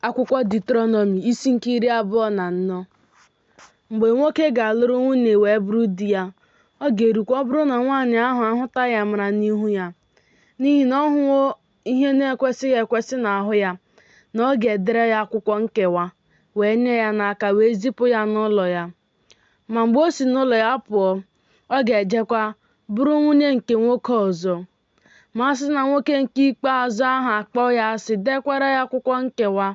Akwụkwọ Deuteronomy isi nke 24. Mgbe nwoke ga-alụrụ nwunye wee bụrụ di ya, ọ ga-erukwa ọ bụrụ na nwaanyị ahụ ahụtaghị amara n'ihu ya, n'ihi na ọ hụwo ihe na-ekwesịghị ekwesị n'ahụ ya, na ọ ga-edere ya akwụkwọ nkewa, wee nye ya n'aka, wee zipụ ya n'ụlọ ya. Ma mgbe o si n'ụlọ ya pụọ, ọ ga-ejekwa bụrụ nwunye nke nwoke ọzọ. Ma a sị na nwoke nke ikpeazụ ahụ akpọ ya asị, dekwara ya akwụkwọ nkewa,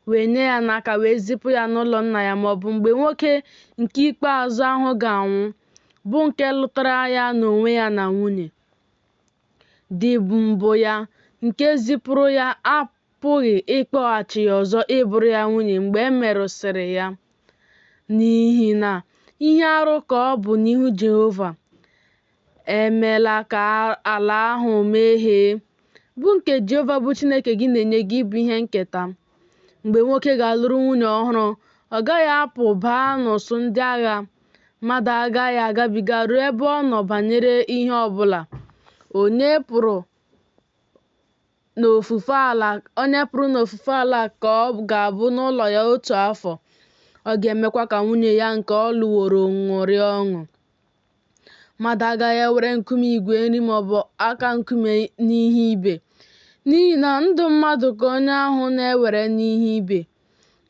wee nye ya n'aka, wee zipụ ya n'ụlọ nna ya, maọbụ mgbe nwoke nke ikpeazụ ahụ ga-anwụ, bụ nke lụtara ya n'onwe ya na nwunye di mbụ ya, nke zipụrụ ya, apụghị ịkpọghachi ya ọzọ ịbụrụ ya nwunye mgbe e merụsịrị ya, n'ihi na ihe arụ ka ọ bụ n'ihu Jehova. Emeela ka ala ahụ meghee, bụ nke Jehova bụ Chineke gị na-enye gị ịbụ ihe nketa. Mgbe nwoke ga-alụrụ nwunye ọhụrụ, ọ gaghị apụ baa n'ụsụ ndị agha. Mmadụ agaghị agabiga ruo ebe ọ nọ banyere ihe ọbụla. Onye pụrụ n'ofufe ala ka ọ ga-abụ n'ụlọ ya otu afọ. Ọ ga-emekwa ka nwunye ya nke ọ lụworo ṅụrịa ọṅụ. Mmadụ agaghị ewere nkume igwe nri maọbụ aka nkume n'ihe ibe, n'ihi na ndụ mmadụ ka onye ahụ na-ewere n'ihe ibe.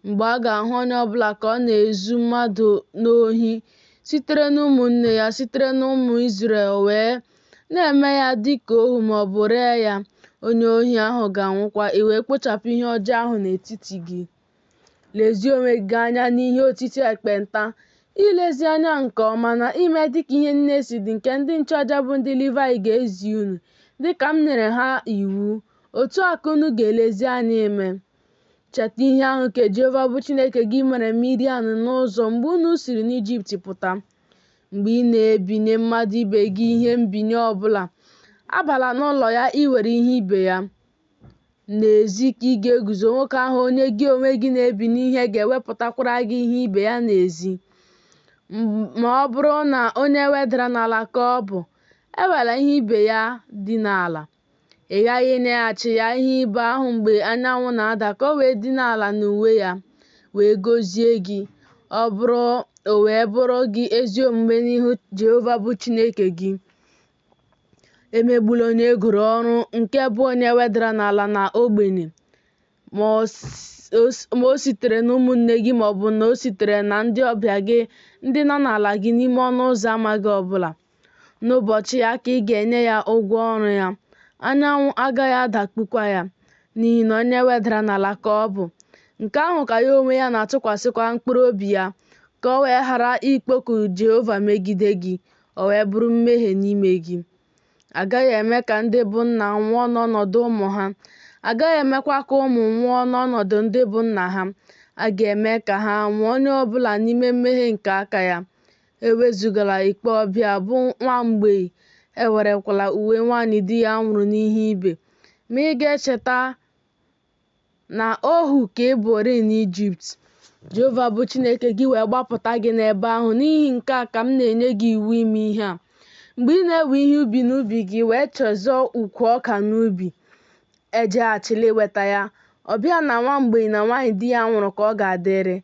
Mgbe a ga-ahụ onye ọbụla ka ọ na-ezu mmadụ n'ohi sitere n'ụmụnne ya, sitere n'ụmụ Izrel, wee na-eme ya dị ka ohu maọbụ ree ya, onye ohi ahụ ga-anwụkwa. I wee kpochapụ ihe ọjọọ ahụ n'etiti gị. Lezie onwe gị anya n'ihe otiti ekpenta, ilezi anya nke ọma na ime dịka ihe nne si dị, nke ndị nchụaja bụ ndị Livayị ga-ezi unu, dịka m nyere ha iwu. Otu a ka unu ga-elezi anya ime. Cheta ihe ahụ nke Jehova bụ Chineke gị mere Miriam n'ụzọ mgbe unu siri n'Ijipt pụta. Mgbe ị na-ebinye mmadụ ibe gị ihe mbinye ọbụla, abala n'ụlọ ya iwere ihe ibe ya. N'ezi ka ị ga-eguzo nwoke ahụ onye gị onwe gị na-ebinye ihe ga-ewepụtakwara gị ihe ibe ya n'ezi. Ma ọ bụrụ na onye wedara n'ala ka ọ bụ, ewela ihe ibe ya dị n'ala. Ị ghaghị ịnyeghachi ya ihe ibe ahụ mgbe anyanwụ na-ada, ka o wee dina ala n'uwe ya, wee gọzie gị. O wee bụrụ gị ezi omume n'ihu Jehova bụ Chineke gị. Emegbula onye e goro ọrụ, nke bụ onye wedara n'ala na ogbenye, ma o sitere n'ụmụnne gị, maọbụ na o sitere na ndị ọbịa gị ndị nọ n'ala gị n'ime ọnụ ụzọ ama gị ọbụla. N'ụbọchị ya ka ị ga-enye ya ụgwọ ọrụ ya. Anyanwụ agaghị adakpukwa ya, n'ihi na onye wedara n'ala ka ọ bụ. Nke ahụ ka ya onwe ya na-atụkwasịkwa mkpụrụ obi ya, ka o wee ghara ikpoku Jehova megide gị, o wee bụrụ mmehie n'ime gị. Agaghị eme ka ndị bụ nna nwụọ n'ọnọdụ ụmụ ha. Agaghị emekwa ka ụmụ nwụọ n'ọnọdụ ndị bụ nna ha. A ga-eme ka ha nwụọ onye ọbụla n'ime mmehie nke aka ya. Ewezugala ikpe ọbịa bụ nwa mgbei. Ewerekwala uwe nwaanyị di ya nwụrụ n'ihe ibe. Ma ị ga-echeta na ohu ka ị bụrị n'Ijipt. Jehova bụ Chineke gị wee gbapụta gị n'ebe ahụ. N'ihi nke a ka m na-enye gị iwu ime ihe a. Mgbe ị na-ewe ihe ubi n'ubi gị, wee chọzọọ ukwu ọka n'ubi, ejeghachila iweta ya. Ọbịa na nwa mgbei na nwaanyị di ya nwụrụ ka ọ ga-adịrị.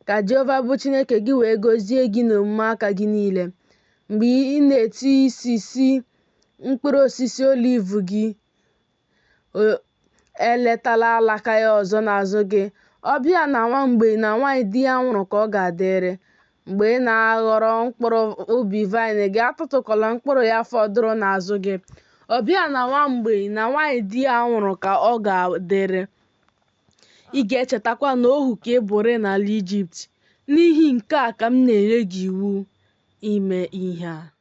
Ka Jehova bụ Chineke gị wee gọzie gị n'omume aka gị niile. Mgbe ị na-eti isi si mkpụrụ osisi oliv gị, eletala alaka ya ọzọ n'azụ gị. Ọbịa na nwa mgbei na nwaanyị di ya nwụrụ ka ọ ga-adịrị. Mgbe ị na-aghọrọ mkpụrụ ubi vaịnị gị, atụtụkwala mkpụrụ ya fọdụrụ n'azụ gị. Ọbịa na nwa mgbei na nwaanyị di ya nwụrụ ka ọ ga-adịrị. Ị ga-echetakwa na ohu ka ị bụrị n'ala Ijipt. N'ihi nke a ka m na-enye gị iwu ime ihe a.